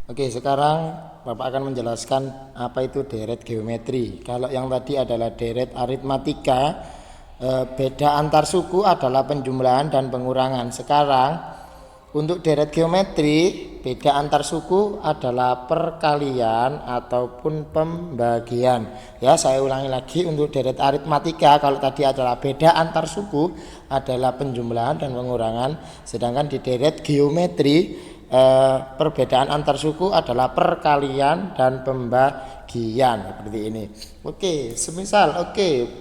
Oke, sekarang Bapak akan menjelaskan apa itu deret geometri. Kalau yang tadi adalah deret aritmatika, beda antar suku adalah penjumlahan dan pengurangan. Sekarang untuk deret geometri, beda antar suku adalah perkalian ataupun pembagian. Ya, saya ulangi lagi, untuk deret aritmatika kalau tadi adalah beda antar suku adalah penjumlahan dan pengurangan, sedangkan di deret geometri perbedaan antar suku adalah perkalian dan pembagian, seperti ini. Oke, semisal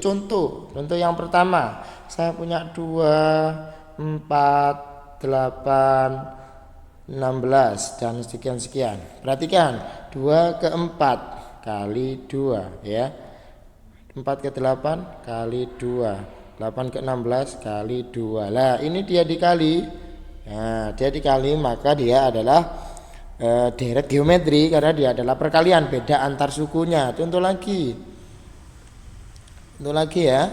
contoh yang pertama, saya punya 2, 4, 8, 16 dan sekian. Perhatikan, 2 ke 4 kali 2 ya. 4 ke 8 kali 2, 8 ke 16 kali 2. Lah, ini dia dikali. Nah, dia dikali, maka dia adalah deret geometri karena dia adalah perkalian, beda antar sukunya. Contoh lagi ya.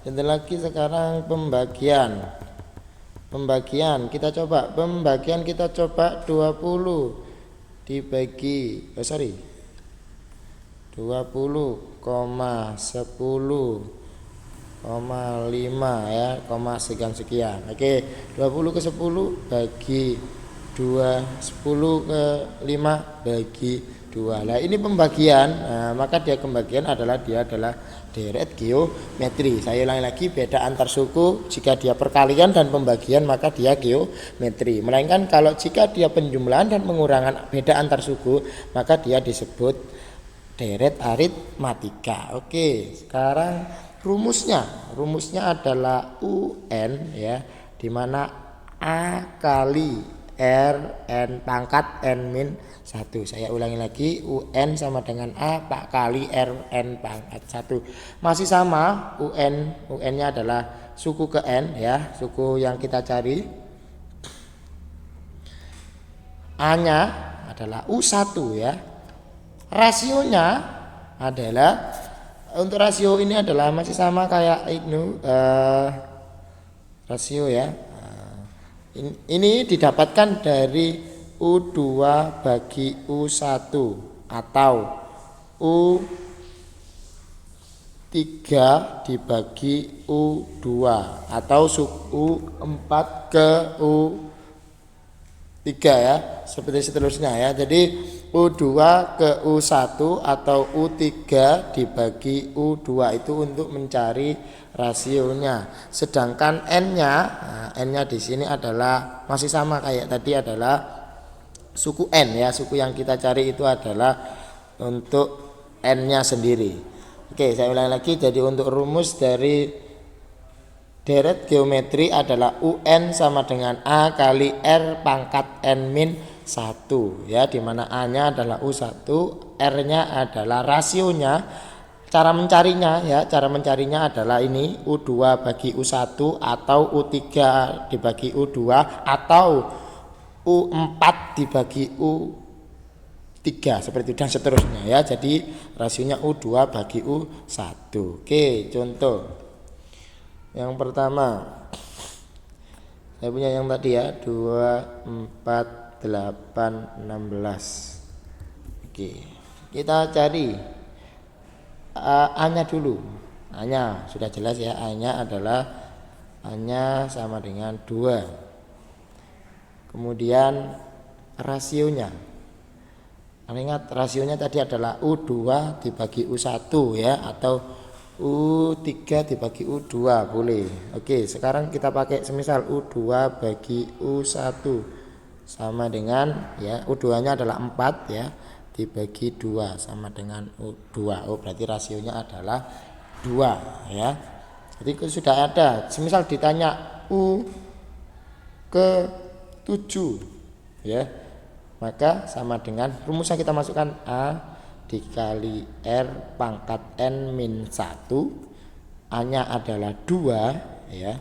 Contoh lagi sekarang pembagian kita coba. 20 dibagi 20,10,5 ya, sekian. Oke, 20 ke 10 bagi 2, 10 ke 5 bagi 2. Nah, ini pembagian. Nah, maka dia pembagian adalah deret geometri. Saya ulangi lagi, beda antar suku jika dia perkalian dan pembagian maka dia geometri. Melainkan kalau jika dia penjumlahan dan pengurangan beda antar suku maka dia disebut deret aritmatika. Oke, sekarang rumusnya adalah UN ya, dimana A kali R N pangkat N min 1. Saya ulangi lagi, UN sama dengan A kali R N pangkat 1. Masih sama, UN-nya adalah suku ke N ya, suku yang kita cari. A-nya adalah U1 ya. Rasionya adalah, untuk rasio ini adalah masih sama kayak itu rasio ya. Ini didapatkan dari U2 bagi U1 atau U3 dibagi U2 atau U4 ke U3 ya, seperti seterusnya ya. Jadi U2 ke U1 atau U3 dibagi U2 itu untuk mencari rasionya. Sedangkan N-nya di sini adalah masih sama kayak tadi, adalah suku N ya. Suku yang kita cari itu adalah untuk N-nya sendiri. Oke, saya ulangi lagi. Jadi untuk rumus dari deret geometri adalah UN sama dengan A kali R pangkat N min 1 ya, dimana A-nya adalah U1, R-nya adalah rasionya. Cara mencarinya adalah ini, U2 bagi U1 atau U3 dibagi U2 atau U4 dibagi U3, seperti itu dan seterusnya ya. Jadi rasionya U2 bagi U1. Oke, contoh yang pertama, saya punya yang tadi ya, 2, 4, 8, 16. Oke, kita cari A-nya dulu. A-nya sudah jelas ya, A-nya sama dengan 2. Kemudian rasionya, ingat rasionya tadi adalah U2 dibagi U1 ya, atau U3 dibagi U2 boleh. Oke, sekarang kita pakai semisal U2 bagi U1 sama dengan ya, U2-nya adalah 4 ya, dibagi 2 sama dengan U2. Oh, berarti rasionya adalah 2 ya. Jadi sudah ada, semisal ditanya U ke 7 ya, maka sama dengan rumusnya kita masukkan A dikali R pangkat N min 1. A-nya adalah 2 ya,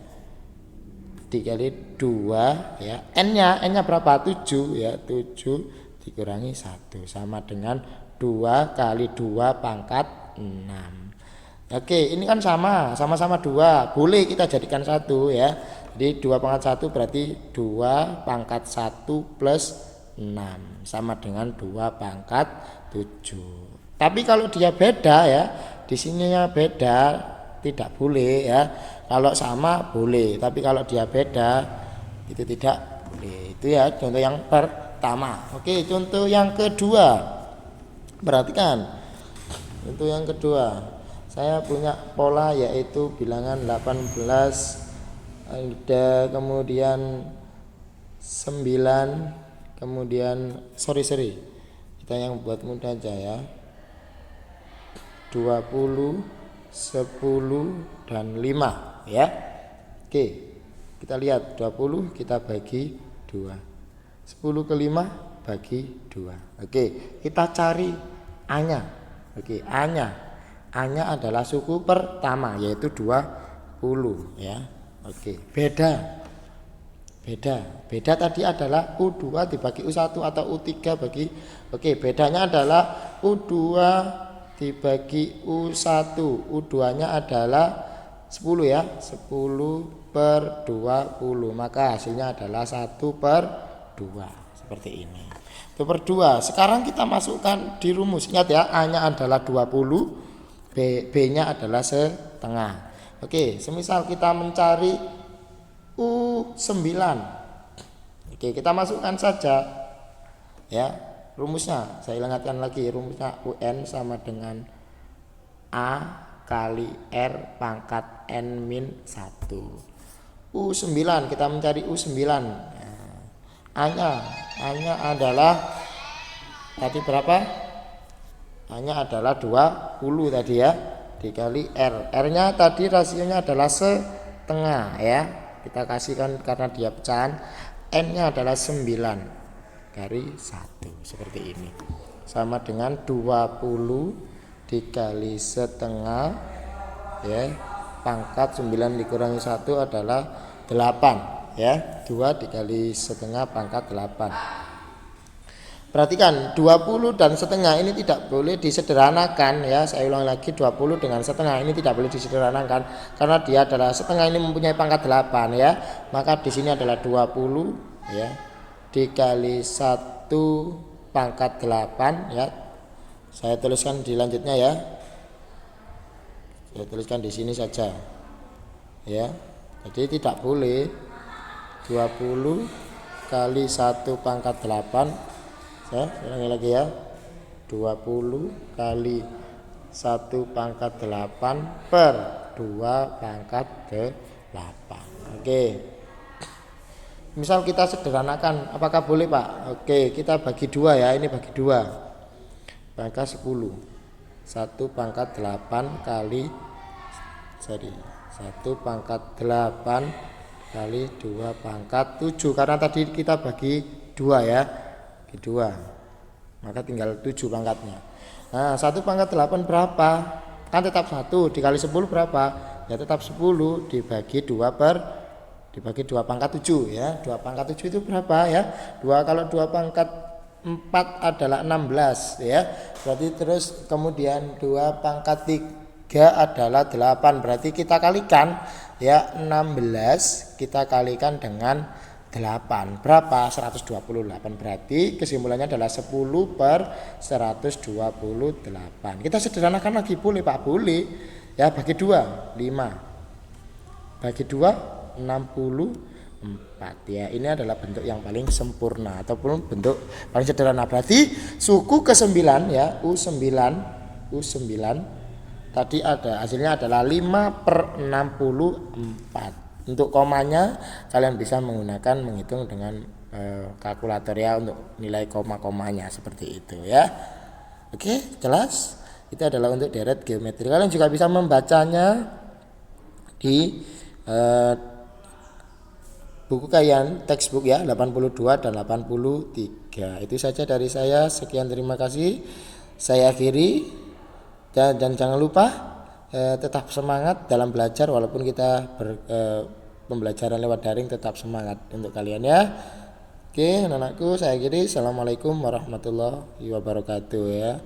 dikali 2 ya. N-nya berapa? 7 ya, 7 dikurangi 1 sama dengan 2 kali 2 pangkat 6. Oke, ini kan sama-sama 2. Boleh kita jadikan 1 ya. Jadi 2 pangkat 1 berarti 2 pangkat 1 plus 6 sama dengan 2 pangkat 7. Tapi kalau dia beda ya, di sininya beda tidak boleh ya. Kalau sama boleh, tapi kalau dia beda itu tidak boleh. Itu ya contoh yang pertama. Oke, contoh yang kedua. Perhatikan. Contoh yang kedua. Saya punya pola yaitu bilangan 18, ada kemudian 9, kemudian sorry kita yang buat mudah aja ya, 20, 10 dan 5 ya. Oke, kita lihat 20 kita bagi 2, 10 ke 5 bagi 2. Oke, kita cari A-nya. Oke, A-nya adalah suku pertama yaitu 20 ya. Oke, beda tadi adalah U2 dibagi U1 atau U3 bagi. Oke, bedanya adalah U2 dibagi U1. U2 nya adalah 10 ya, 10 per 20, maka hasilnya adalah 1/2 seperti ini. 1/2. Sekarang kita masukkan di rumus. Ingat ya, A nya adalah 20, B nya adalah setengah. Oke, semisal kita mencari U9. Oke, kita masukkan saja ya rumusnya. Saya ingatkan lagi, rumusnya UN sama dengan A kali R pangkat N-1. U9, kita mencari U9. A-nya adalah tadi berapa? A-nya adalah 20 tadi ya, dikali R. R-nya tadi rasionya adalah setengah ya. Kita kasihkan karena dia pecahan. N-nya adalah 9 dari 1 seperti ini. Sama dengan 20 dikali setengah ya. Pangkat 9 dikurangi 1 adalah 8 ya. 2 dikali setengah pangkat 8. Perhatikan 20 dan setengah ini tidak boleh disederhanakan ya. Saya ulang lagi, 20 dengan setengah ini tidak boleh disederhanakan karena dia adalah setengah ini mempunyai pangkat 8 ya. Maka di sini adalah 20 ya dikali 1 pangkat 8 ya. Saya tuliskan di lanjutnya ya. Saya tuliskan di sini saja. Ya. Jadi tidak boleh 20 kali 1 pangkat 8. Saya ulangi lagi ya, 20 kali 1 pangkat 8 per 2 pangkat 8. Oke, misal kita sederhanakan, apakah boleh Pak? Oke, kita bagi 2 ya, ini bagi 2 pangkat 10. 1 pangkat 8 kali 1 pangkat 8 kali 2 pangkat 7, karena tadi kita bagi 2 ya, kedua, maka tinggal 7 pangkatnya. Nah, 1 pangkat 8 berapa? Kan tetap 1 dikali 10 berapa? Ya tetap 10 dibagi 2 pangkat 7 ya. 2 pangkat 7 itu berapa ya? 2 kalau 2 pangkat 4 adalah 16 ya. Berarti terus kemudian 2 pangkat 3 adalah 8. Berarti kita kalikan ya, 16 kita kalikan dengan 8 berapa? 128. Berarti kesimpulannya adalah 10 per 128. Kita sederhanakan lagi, boleh Pak? Boleh ya. Bagi 2 5, bagi 2 64 ya. Ini adalah bentuk yang paling sempurna ataupun bentuk paling sederhana. Berarti suku ke-9 ya, U9 tadi ada hasilnya adalah 5/64. Untuk komanya kalian bisa menghitung dengan kalkulator ya untuk nilai koma-komanya seperti itu ya. Oke, jelas? Itu adalah untuk deret geometri. Kalian juga bisa membacanya di buku kalian, textbook ya, 82 dan 83. Itu saja dari saya. Sekian, terima kasih. Saya akhiri dan jangan lupa tetap semangat dalam belajar walaupun kita pembelajaran lewat daring, tetap semangat untuk kalian ya. Oke, anak-anakku, saya akhiri. Assalamualaikum warahmatullahi wabarakatuh ya.